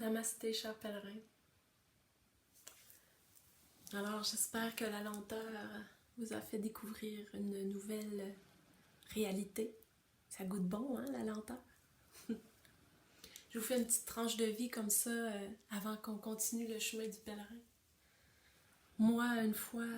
Namasté, chers pèlerins. Alors, j'espère que la lenteur vous a fait découvrir une nouvelle réalité. Ça goûte bon, hein, la lenteur? Je vous fais une petite tranche de vie comme ça avant qu'on continue le chemin du pèlerin. Moi, une fois,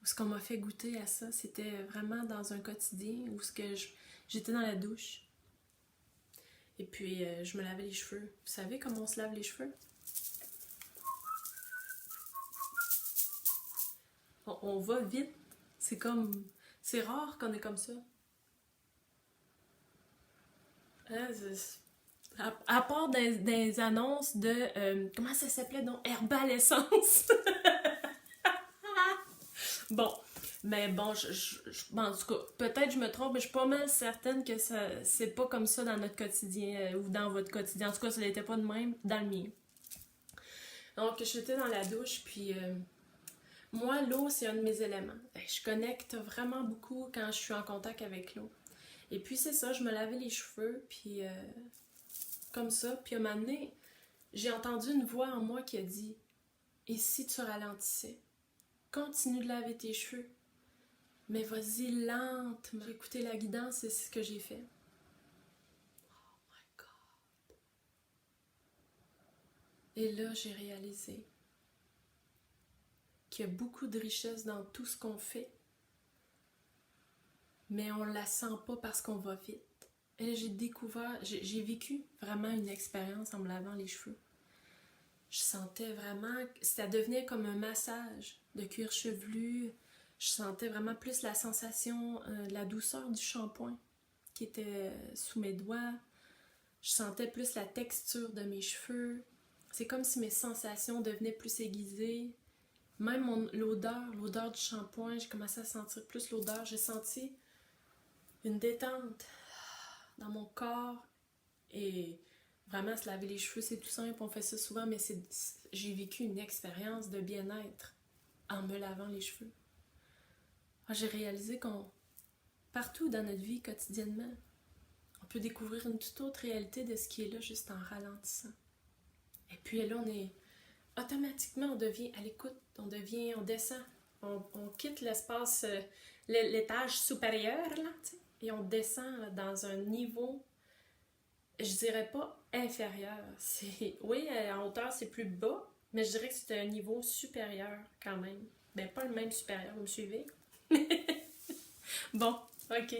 ce qu'on m'a fait goûter à ça, c'était vraiment dans un quotidien où j'étais dans la douche. Et puis, je me lavais les cheveux. Vous savez comment on se lave les cheveux? On va vite. C'est rare qu'on est comme ça. Hein, à part des annonces de... comment ça s'appelait donc? Herbal Essence. Bon, mais bon, en tout cas, peut-être je me trompe, mais je suis pas mal certaine que c'est pas comme ça dans notre quotidien ou dans votre quotidien. En tout cas, ça n'était pas de même dans le mien. Donc, j'étais dans la douche, puis moi, l'eau, c'est un de mes éléments. Je connecte vraiment beaucoup quand je suis en contact avec l'eau. Et puis, c'est ça, je me lavais les cheveux, puis comme ça. Puis, à un moment donné, j'ai entendu une voix en moi qui a dit « Et si tu ralentissais? Continue de laver tes cheveux. Mais vas-y lentement. » J'ai écouté la guidance et c'est ce que j'ai fait. Oh my God! Et là, j'ai réalisé qu'il y a beaucoup de richesse dans tout ce qu'on fait, mais on la sent pas parce qu'on va vite. Et là, j'ai vécu vraiment une expérience en me lavant les cheveux. Je sentais vraiment, ça devenait comme un massage de cuir chevelu. Je sentais vraiment plus la sensation, la douceur du shampoing qui était sous mes doigts. Je sentais plus la texture de mes cheveux. C'est comme si mes sensations devenaient plus aiguisées. Même l'odeur du shampoing, j'ai commencé à sentir plus l'odeur. J'ai senti une détente dans mon corps. Et vraiment, se laver les cheveux, c'est tout simple. On fait ça souvent, mais j'ai vécu une expérience de bien-être en me lavant les cheveux. J'ai réalisé partout dans notre vie, quotidiennement, on peut découvrir une toute autre réalité de ce qui est là juste en ralentissant. Et puis là, automatiquement, on devient à l'écoute, on descend, on quitte l'espace, l'étage supérieur, là, et on descend là, dans un niveau, je dirais pas inférieur. Oui, en hauteur, c'est plus bas, mais je dirais que c'est un niveau supérieur quand même. Ben, pas le même supérieur, vous me suivez? Bon, ok.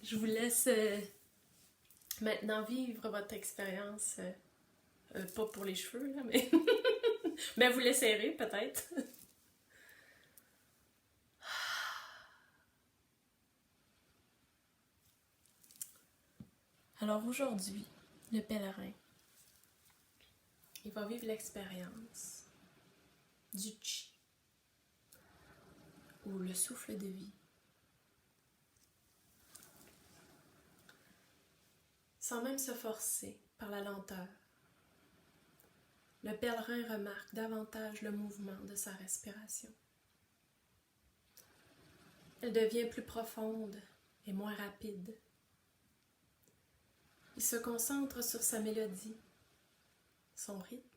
Je vous laisse maintenant vivre votre expérience. Pas pour les cheveux, là, mais... mais vous l'essayerez, peut-être. Alors aujourd'hui, le pèlerin, il va vivre l'expérience du chi, ou le souffle de vie. Sans même se forcer par la lenteur, le pèlerin remarque davantage le mouvement de sa respiration. Elle devient plus profonde et moins rapide. Il se concentre sur sa mélodie, son rythme.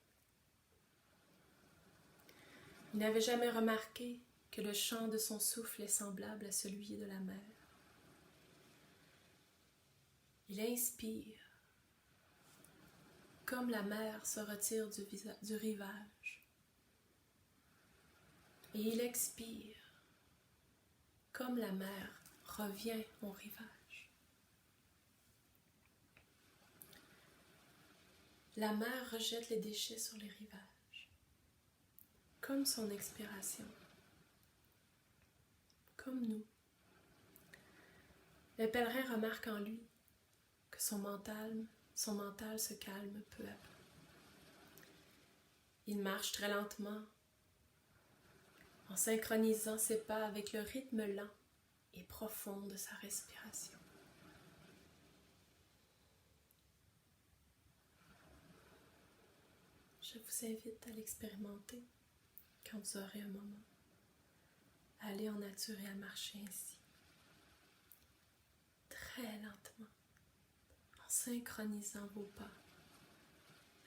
Il n'avait jamais remarqué que le chant de son souffle est semblable à celui de la mer. Il inspire, comme la mer se retire du rivage. Et il expire, comme la mer revient au rivage. La mer rejette les déchets sur les rivages, comme son expiration, comme nous. Le pèlerin remarque en lui que son mental se calme peu à peu. Il marche très lentement, en synchronisant ses pas avec le rythme lent et profond de sa respiration. Je vous invite à l'expérimenter quand vous aurez un moment. À aller en nature et à marcher ainsi, très lentement, en synchronisant vos pas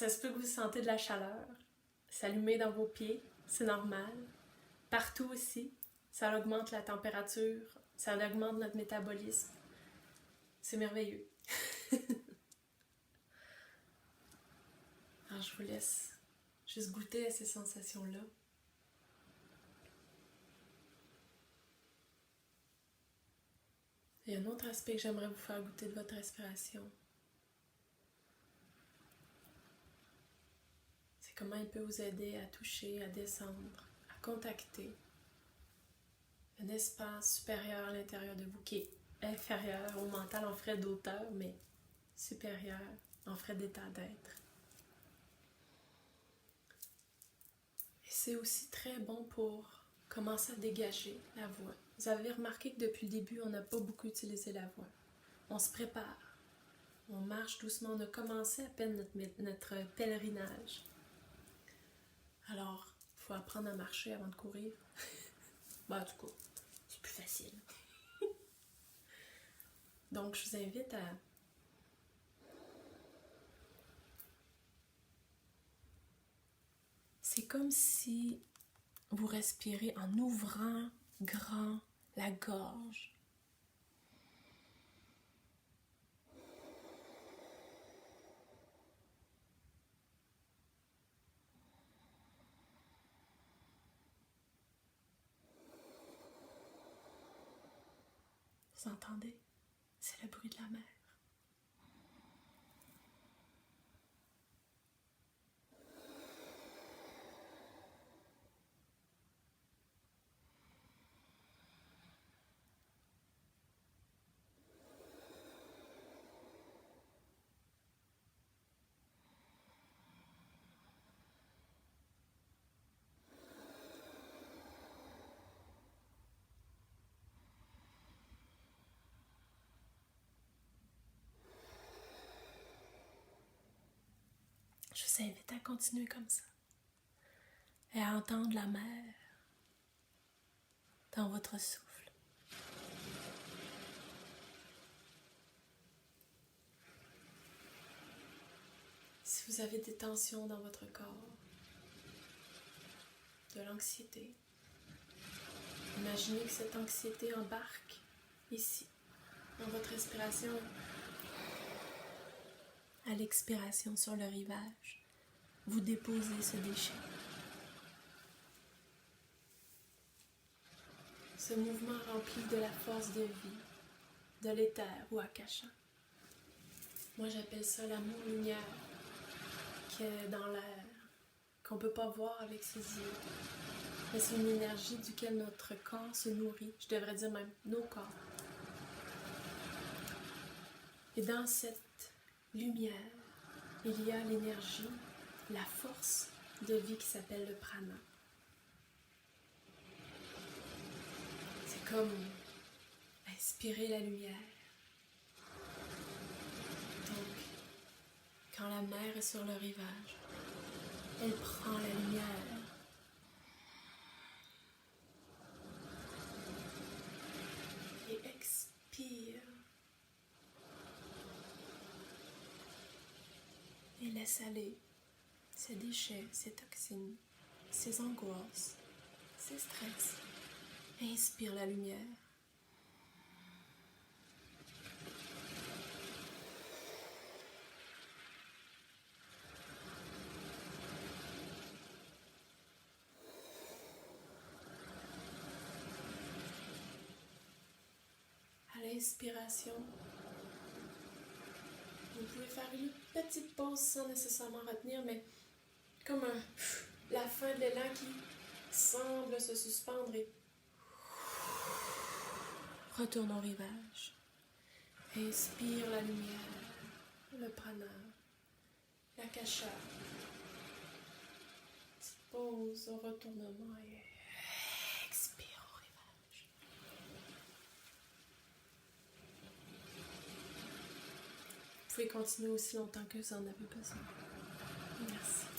Ça se peut que vous sentez de la chaleur s'allumer dans vos pieds, c'est normal. Partout aussi, ça augmente la température, ça augmente notre métabolisme. C'est merveilleux. Alors je vous laisse juste goûter à ces sensations-là. Il y a un autre aspect que j'aimerais vous faire goûter de votre respiration. C'est comment il peut vous aider à toucher, à descendre, à contacter un espace supérieur à l'intérieur de vous qui est inférieur au mental en frais d'auteur, mais supérieur en frais d'état d'être. Et c'est aussi très bon pour commencer à dégager la voix. Vous avez remarqué que depuis le début, on n'a pas beaucoup utilisé la voix. On se prépare, on marche doucement, on a commencé à peine notre pèlerinage. Alors, il faut apprendre à marcher avant de courir. En tout cas, c'est plus facile. Donc, je vous invite à c'est comme si vous respirez en ouvrant grand la gorge. Vous entendez? C'est le bruit de la mer. Je vous invite à continuer comme ça et à entendre la mer dans votre souffle. Si vous avez des tensions dans votre corps, de l'anxiété, imaginez que cette anxiété embarque ici, dans votre respiration. À l'expiration sur le rivage, vous déposez ce déchet. Ce mouvement rempli de la force de vie, de l'éther ou akasha. Moi j'appelle ça l'amour-lumière qui est dans l'air, qu'on ne peut pas voir avec ses yeux. Mais c'est une énergie duquel notre corps se nourrit, je devrais dire même nos corps. Et dans cette lumière, il y a l'énergie, la force de vie qui s'appelle le prana. C'est comme inspirer la lumière. Donc, quand la mer est sur le rivage, elle prend la lumière. Et expire. Et laisse aller ces déchets, ces toxines, ces angoisses, ces stress. Inspire la lumière. À l'inspiration, vous pouvez faire une petite pause sans nécessairement retenir, mais comme la fin de l'élan qui semble se suspendre et retourne au rivage. Inspire la lumière, le prana, l'akasha. Petite pause au retournement et expire au rivage. Vous pouvez continuer aussi longtemps que vous en avez besoin. Merci.